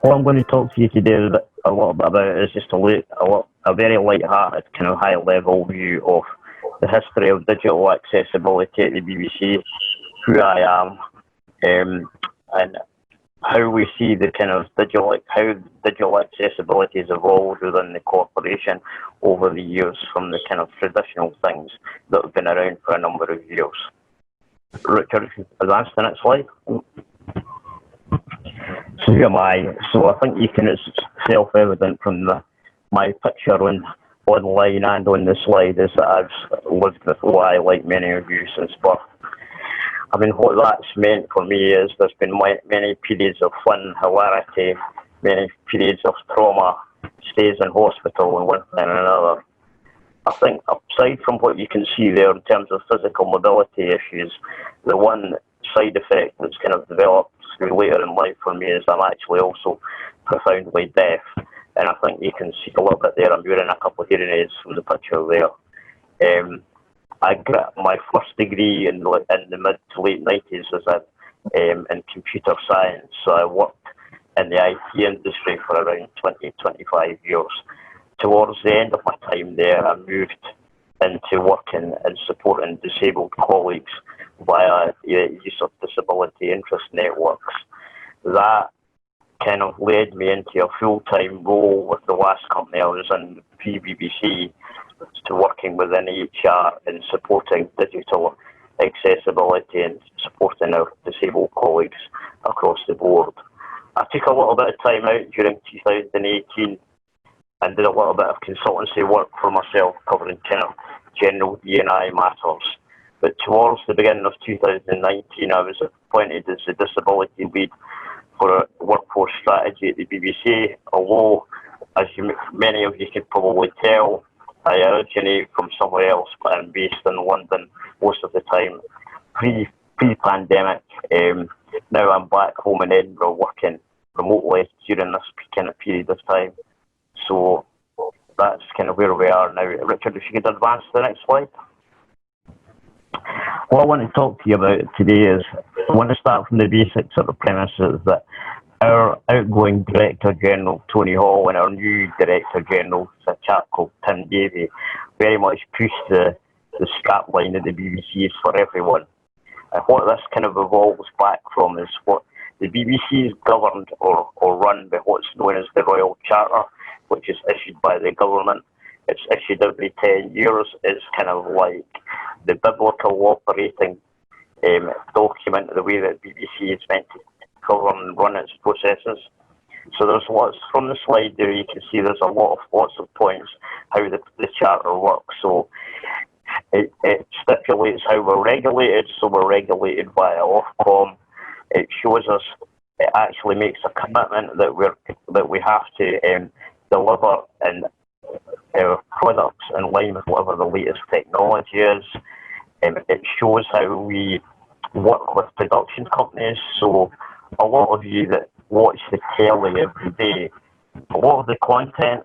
What I'm going to talk to you today a little bit about is just a very light-hearted, kind of high-level view of the history of digital accessibility at the BBC, who I am, and how we see the kind of how digital accessibility has evolved within the corporation over the years from the kind of traditional things that have been around for a number of years. Richard, advance the next slide. So who am I? So I think it's self-evident from my picture online and on the slide is that I've lived with OI like many of you since birth. I mean, what that's meant for me is there's been many periods of fun, hilarity, many periods of trauma, stays in hospital and one thing and another. I think aside from what you can see there in terms of physical mobility issues, the one side effect that's kind of developed through later in life for me is I'm actually also profoundly deaf. And I think you can see a little bit there, I'm wearing a couple of hearing aids from the picture there. I got my first degree in the mid to late 90s was in computer science. So I worked in the IT industry for around 25 years. Towards the end of my time there, I moved into working and supporting disabled colleagues via the use of disability interest networks. That kind of led me into a full-time role with the last company I was in, pre-BBC, to working within HR and supporting digital accessibility and supporting our disabled colleagues across the board. I took a little bit of time out during 2018 and did a little bit of consultancy work for myself covering kind of general D&I matters. But towards the beginning of 2019, I was appointed as the disability lead for workforce strategy at the BBC, although, as many of you could probably tell, I originate from somewhere else, but I'm based in London most of the time, pre-pandemic. Now I'm back home in Edinburgh working remotely during this kind of period of time. So that's kind of where we are now. Richard, if you could advance to the next slide. What I want to talk to you about today is, I want to start from the basics of the premises that our outgoing Director General, Tony Hall, and our new Director General, a chap called Tim Davey, very much pushed the strapline that the BBC is for everyone. And what this kind of evolves back from is what the BBC is governed or run by what's known as the Royal Charter, which is issued by the government. It's issued every 10 years. It's kind of like the biblical operating document, the way that BBC is meant to govern and run its processes. So there's lots, from the slide there you can see there's lots of points how the charter works. So it stipulates how we're regulated, so we're regulated via Ofcom. It shows us, it actually makes a commitment that we have to deliver and our products in line with whatever the latest technology is. It shows how we work with production companies. So a lot of you that watch the telly every day, a lot of the content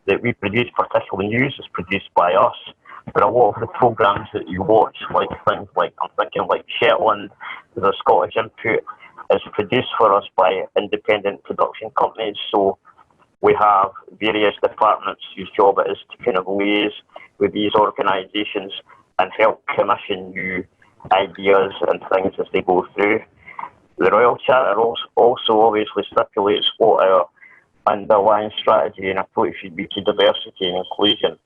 that we produce, particularly news, is produced by us. But a lot of the programmes that you watch, like things like, I'm thinking like Shetland, the Scottish Input, is produced for us by independent production companies. So we have various departments whose job it is to kind of liaise with these organisations and help commission new ideas and things as they go through. The Royal Charter also obviously stipulates what our underlying strategy and approach should be to diversity and inclusion,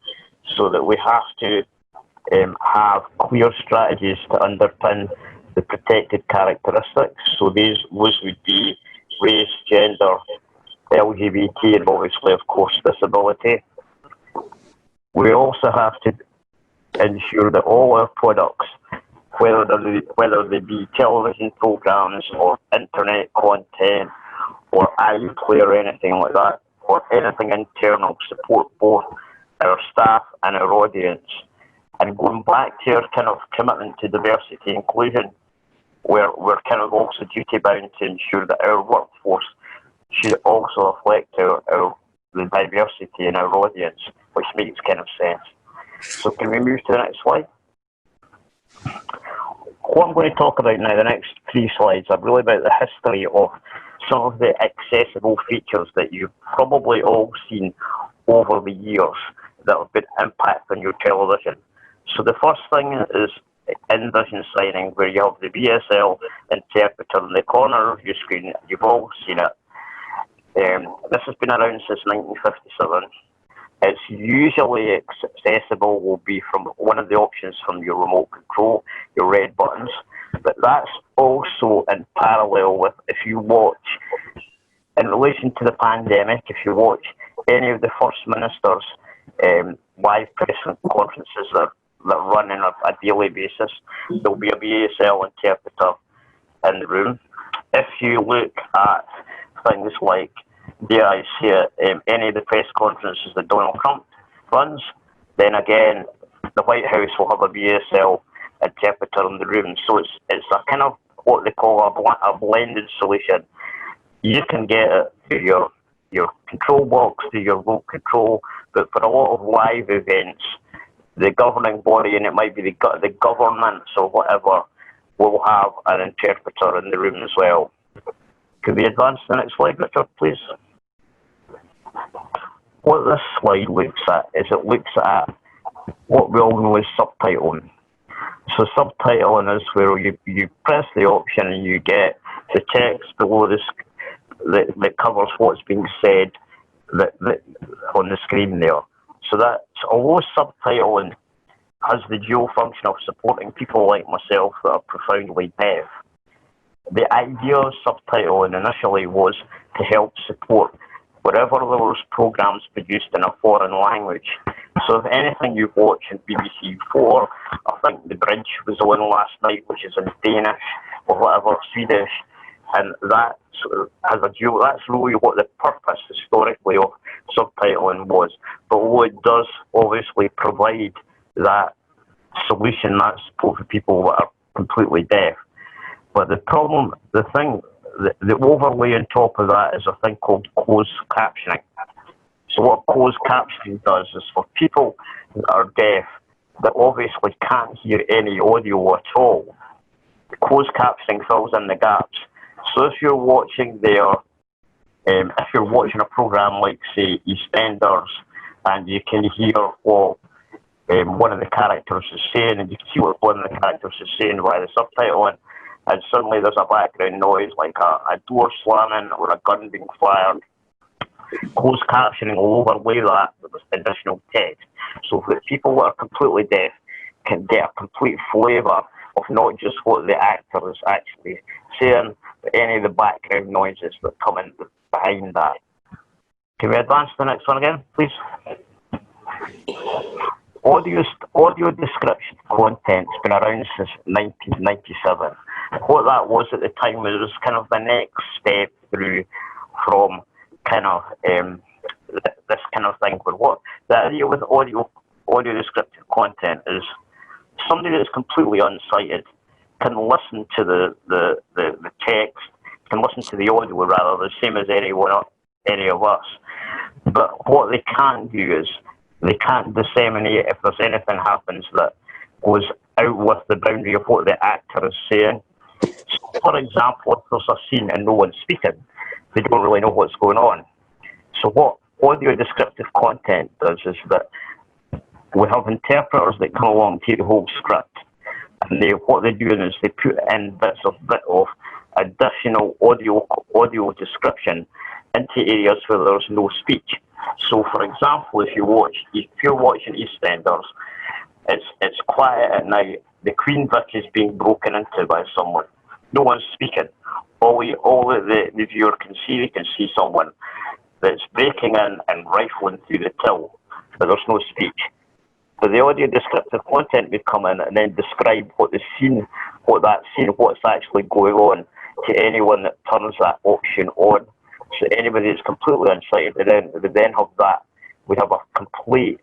so that we have to have clear strategies to underpin the protected characteristics. So those would be race, gender, LGBT, and obviously, of course, disability. We also have to ensure that all our products, whether they be television programs or internet content or iPlay or anything like that, or anything internal, support both our staff and our audience. And going back to our kind of commitment to diversity and inclusion, we're kind of also duty bound to ensure that our workforce should also reflect the diversity in our audience, which makes kind of sense. So can we move to the next slide? What I'm going to talk about now, the next 3 slides, are really about the history of some of the accessible features that you've probably all seen over the years that have been impacting your television. So the first thing is in-vision signing, where you have the BSL interpreter in the corner of your screen. You've all seen it. This has been around since 1957. It's usually accessible will be from one of the options from your remote control, your red buttons. But that's also in parallel with, if you watch, in relation to the pandemic, if you watch any of the First Minister's live press conferences that run on a daily basis, there'll be a BSL interpreter in the room. If you look at things like, dare I say it, any of the press conferences that Donald Trump runs, then again, the White House will have a BSL interpreter in the room. So it's a kind of what they call a blended solution. You can get it through your control box, through your remote control, but for a lot of live events, the governing body, and it might be the governments or whatever, will have an interpreter in the room as well. Could we advance to the next slide, Richard, please? What this slide looks at is it looks at what we all know as subtitling. So subtitling is where you press the option and you get the text below that covers what's being said on the screen there. So that's, although subtitling has the dual function of supporting people like myself that are profoundly deaf, the idea of subtitling initially was to help support wherever there was programs produced in a foreign language. So if anything you've watched in BBC4, I think The Bridge was on last night, which is in Danish or whatever, Swedish, and that has a dual, that's really what the purpose historically of subtitling was. But what it does obviously provide that solution, that support for people that are completely deaf. But the problem, the overlay on top of that is a thing called closed captioning. So what closed captioning does is for people that are deaf that obviously can't hear any audio at all, closed captioning fills in the gaps. So if you're watching if you're watching a program like, say, EastEnders, and you can hear what one of the characters is saying, and you can see what one of the characters is saying via the subtitling, and suddenly there's a background noise like a door slamming or a gun being fired, closed captioning will overlay that with additional text. So that people that are completely deaf can get a complete flavour of not just what the actor is actually saying, but any of the background noises that come in behind that. Can we advance to the next one again, please? Audio descriptive content's been around since 1997. What that was at the time was kind of the next step through from kind of this kind of thing. But what the idea with audio descriptive content is somebody that's completely unsighted can listen to the text, can listen to the audio rather, the same as any of us. But what they can't do is they can't disseminate if there's anything happens that goes out with the boundary of what the actor is saying. So for example, if there's a scene and no one's speaking, they don't really know what's going on. So what audio descriptive content does is that we have interpreters that come along and take the whole script, and what they're doing is they put in bit of additional audio description into areas where there's no speech. So, for example, if you're watching EastEnders, it's quiet at night. The Queen Vic is being broken into by someone. No one's speaking. All the viewer can see, they can see someone that's breaking in and rifling through the till, but there's no speech. But the audio descriptive content would come in and then describe what's actually going on to anyone that turns that option on. So anybody that's completely unsighted, would then have that. We have a complete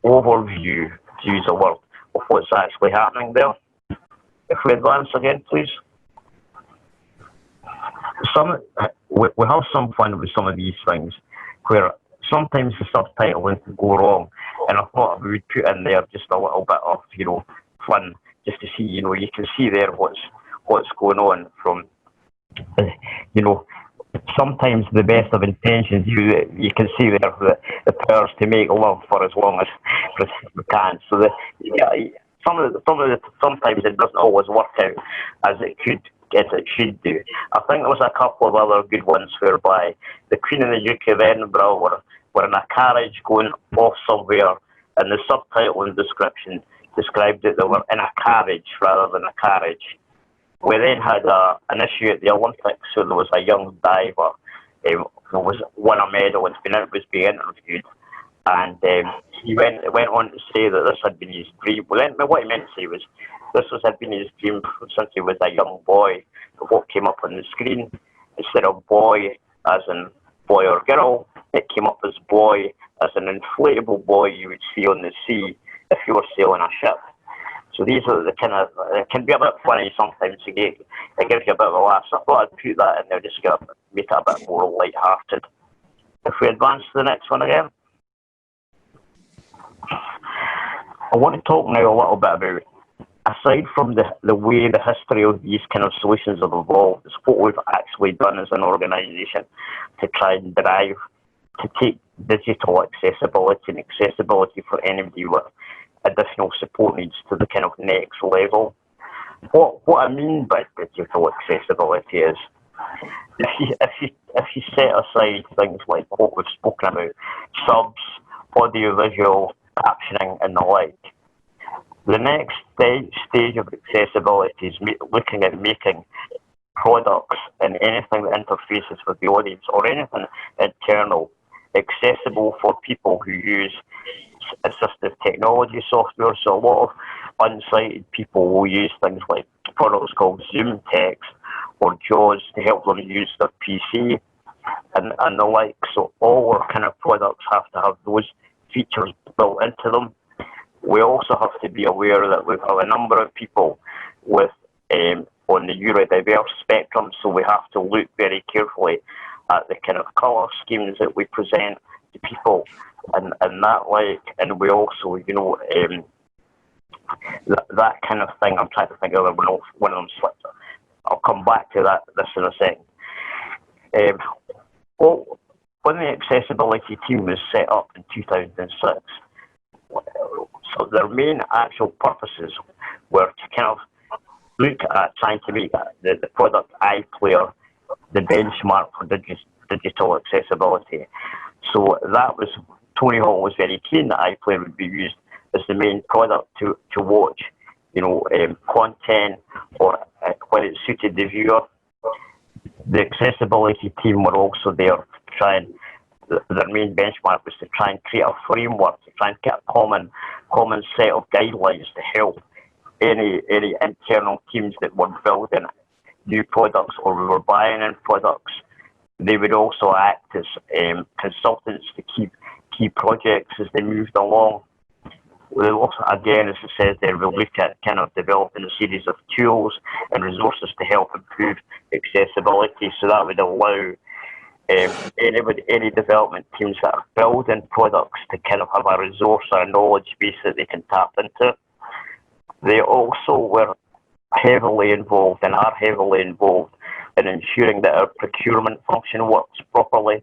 overview, to use a word, of what's actually happening there. If we advance again, please. We have some fun with some of these things, where sometimes the subtitling can go wrong, and I thought we would put in there just a little bit of fun, just to see, you can see there what's going on from you know, sometimes the best of intentions, you can see there the prayers to make love for as long as we can. So yeah, sometimes it doesn't always work out as it should do. I think there was a couple of other good ones whereby the Queen and the Duke of Edinburgh were in a carriage going off somewhere, and the subtitling description described it they were in a carriage rather than a carriage. We then had an issue at the Olympics, so there was a young diver who won a medal and was being interviewed, and he went on to say that this had been his dream. Well, then, what he meant to say was had been his dream since he was a young boy. But what came up on the screen, instead of boy as in boy or girl, it came up as boy as an inflatable boy you would see on the sea if you were sailing a ship. So these are the kind of, it can be a bit funny sometimes. It gives you a bit of a laugh. So I thought I'd put that in there just to make it a bit more light-hearted. If we advance to the next one again. I want to talk now a little bit about, aside from the way the history of these kind of solutions have evolved, is what we've actually done as an organisation to try and drive to take digital accessibility and accessibility for anybody with additional support needs to the kind of next level. What I mean by digital accessibility is if you set aside things like what we've spoken about, subs, audiovisual, captioning and the like, the next stage of accessibility is looking at making products and anything that interfaces with the audience or anything internal accessible for people who use assistive technology software. So a lot of unsighted people will use things like products called Zoom Text or JAWS to help them use their PC and the like. So all our kind of products have to have those features built into them. We also have to be aware that we have a number of people with on the neurodiverse spectrum, so we have to look very carefully at the kind of colour schemes that we present to people and that like, and we also, that kind of thing. I'm trying to think of one of them slipped. I'll come back to this in a second. When the accessibility team was set up in 2006, so their main actual purposes were to kind of look at trying to make the product iPlayer the benchmark for digital accessibility. So that was, Tony Hall was very keen that iPlayer would be used as the main product to watch, content or when it suited the viewer. The accessibility team were also there to try and, their main benchmark was to try and create a framework, to try and get a common set of guidelines to help any internal teams that were building new products or we were buying in products. They would also act as consultants to key projects as they moved along. We also, again, as it says there, we'll look at kind of developing a series of tools and resources to help improve accessibility. So that would allow any development teams that are building products to kind of have a resource or a knowledge base that they can tap into. They also were heavily involved and are heavily involved in ensuring that our procurement function works properly.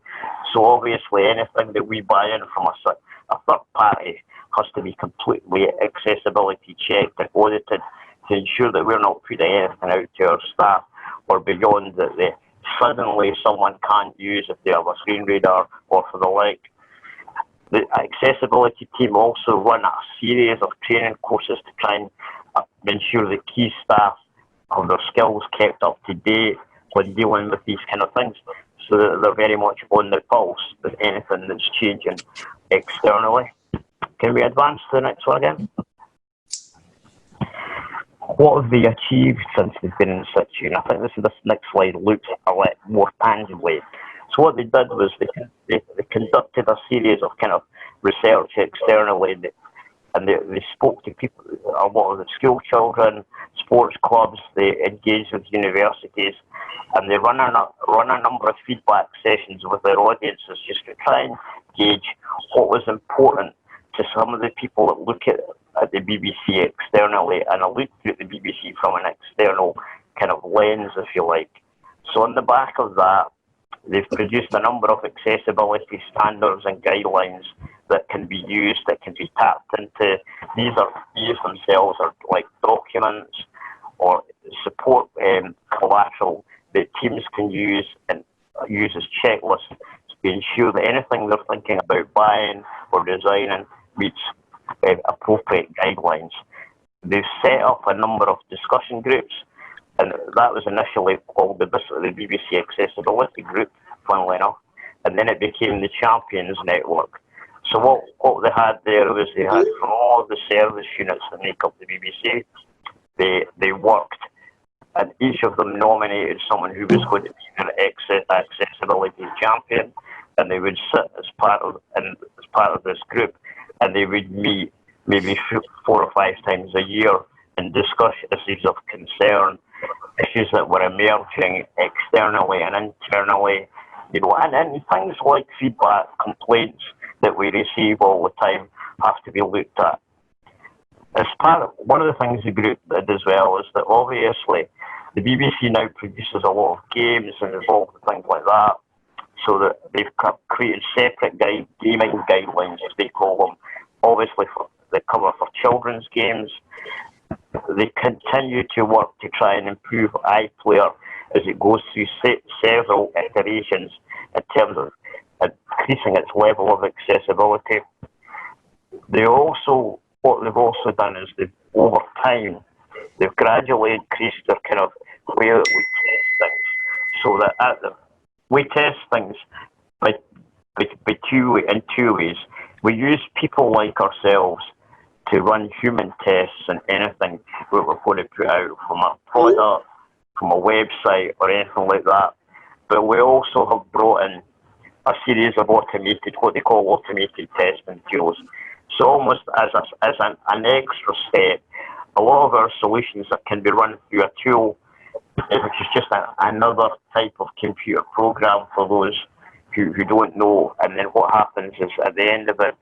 So obviously anything that we buy in from a third party has to be completely accessibility checked and audited to ensure that we're not putting anything out to our staff or beyond that suddenly someone can't use if they have a screen reader or for the like. The accessibility team also run a series of training courses to try and ensure the key staff have their skills kept up to date when dealing with these kind of things, so that they're very much on the pulse with anything that's changing externally. Can we advance to the next one again? What have they achieved since they've been in situ? And I think this next slide looks a lot more tangibly. So what they did was they conducted a series of kind of research externally, and they spoke to people, a lot of the school children, sports clubs, they engaged with universities, and they run a number of feedback sessions with their audiences just to try and gauge what was important to some of the people that look at the BBC externally, and I looked at the BBC from an external kind of lens, if you like. So on the back of that, they've produced a number of accessibility standards and guidelines that can be used, that can be tapped into. These themselves are like documents or support collateral that teams can use and use as checklists to ensure that anything they're thinking about buying or designing meets appropriate guidelines. They've set up a number of discussion groups, and that was initially called the BBC Accessibility Group, funnily enough, and then it became the Champions Network. So what they had there was they had from all of the service units that make up the BBC, they worked, and each of them nominated someone who was going to be an accessibility champion, and they would sit as part of this group, and they would meet maybe 4 or 5 times a year and discuss issues of concern, issues that were emerging externally and internally, and things like feedback, complaints that we receive all the time have to be looked at. As part of one of the things the group did as well is that obviously the BBC now produces a lot of games and involved in things like that, so that they've created separate gaming guidelines, as they call them, obviously that cover for children's games. They continue to work to try and improve iPlayer as it goes through several iterations in terms of increasing its level of accessibility. What they've also done is over time, they've gradually increased their kind of way that we test things, so that we test things in two ways. We use people like ourselves to run human tests on anything that we're going to put out, from a product, from a website, or anything like that. But we also have brought in a series of automated, what they call automated testing tools. So almost as an extra step, a lot of our solutions that can be run through a tool, which is just another type of computer program for those who don't know. And then what happens is at the end of it,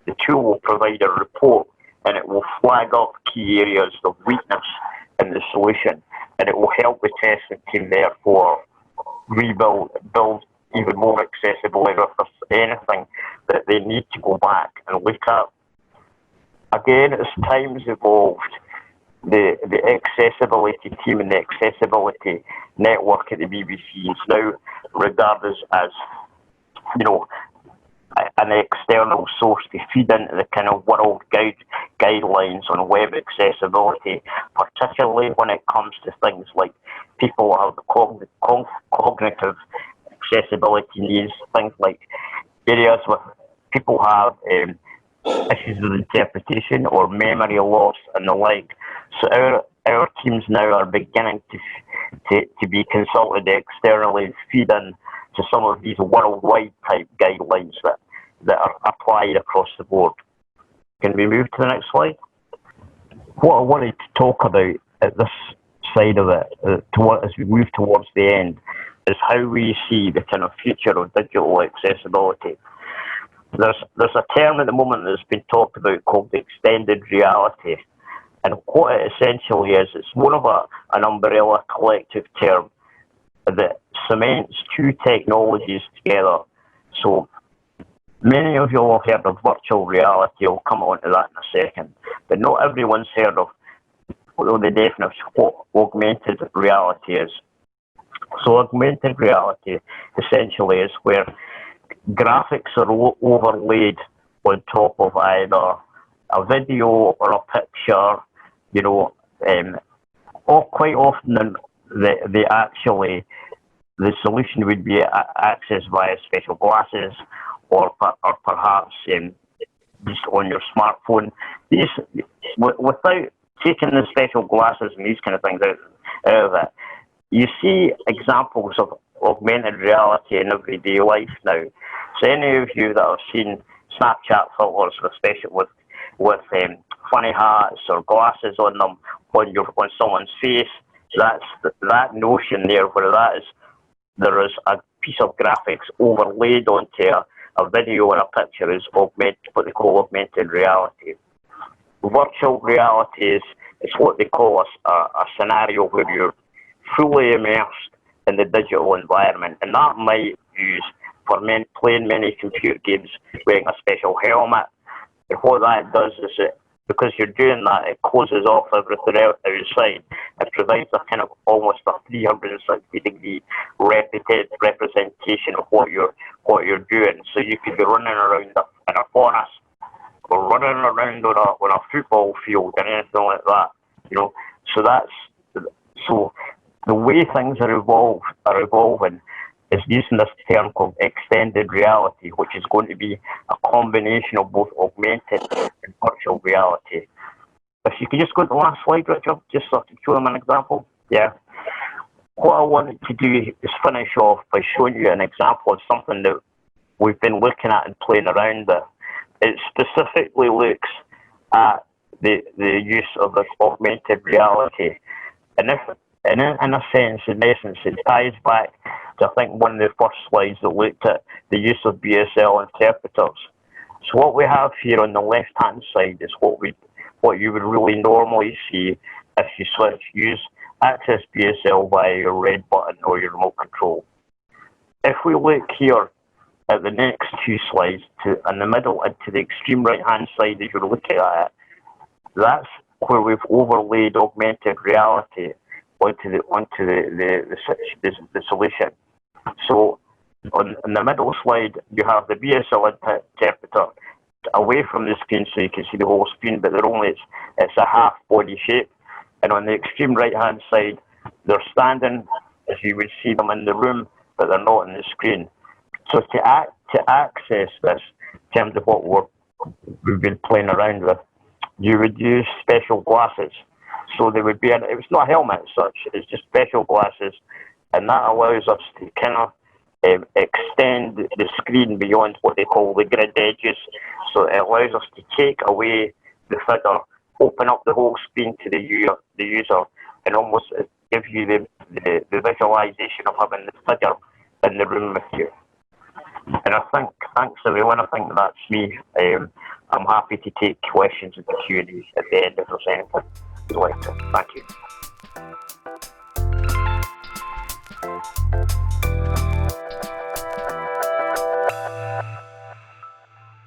the tool will provide a report, and it will flag up key areas of weakness in the solution, and it will help the testing team therefore build even more accessible if there's anything that they need to go back and look at. Again, as times evolved, the accessibility team and the accessibility network at the BBC is now regarded as, an external source to feed into the kind of world guidelines on web accessibility, particularly when it comes to things like people who have cognitive accessibility needs, things like areas where people have issues with interpretation or memory loss and the like. So our teams now are beginning to be consulted externally and feed in to some of these worldwide type guidelines that are applied across the board. Can we move to the next slide? What I wanted to talk about at this side of it, as we move towards the end, is how we see the kind of future of digital accessibility. There's a term at the moment that's been talked about called extended reality, and what it essentially is, it's more of an umbrella collective term that cements two technologies together. So many of you will have heard of virtual reality. I'll come on to that in a second, but not everyone's heard of the definition of what augmented reality is. So augmented reality essentially is where graphics are overlaid on top of either a video or a picture, or quite often the solution would be accessed via special glasses or perhaps just on your smartphone. These, without taking the special glasses and these kind of things out of it, you see examples of augmented reality in everyday life now. So any of you that have seen Snapchat filters, especially with funny hats or glasses on them on someone's face, that's that notion there where there is a piece of graphics overlaid onto a video and a picture is what they call augmented reality. Virtual reality is what they call a scenario where you're fully immersed in the digital environment, and that might use for playing many computer games wearing a special helmet. And what that does is it, because you're doing that, it closes off everything outside. It provides a kind of almost a 360-degree representation of what you're doing. So you could be running around in a forest, or running around on a football field, or anything like that. So the way things are evolving is using this term called extended reality, which is going to be a combination of both augmented and virtual reality. If you could just go to the last slide, Richard, just so I can show them an example. Yeah. What I wanted to do is finish off by showing you an example of something that we've been looking at and playing around with. It specifically looks at the use of this augmented reality. And in essence, it ties back to, I think, one of the first slides that looked at the use of BSL interpreters. So what we have here on the left-hand side is what you would really normally see if you use access BSL via your red button or your remote control. If we look here at the next two slides, in the middle and to the extreme right-hand side as you're looking at it, that's where we've overlaid augmented reality onto the solution. So on the middle slide, you have the BSL interpreter away from the screen so you can see the whole screen, but it's a half body shape. And on the extreme right-hand side, they're standing as you would see them in the room, but they're not on the screen. So to access this, in terms of what we've been playing around with, you would use special glasses. So there would be it's not a helmet as such, it's just special glasses, and that allows us to kind of extend the screen beyond what they call the grid edges. So it allows us to take away the figure, open up the whole screen to the user, and almost give you the visualization of having the figure in the room with you. And I think, thanks everyone, I think that's me. I'm happy to take questions in the Q&A at the end if there's anything you'd like to. Thank you.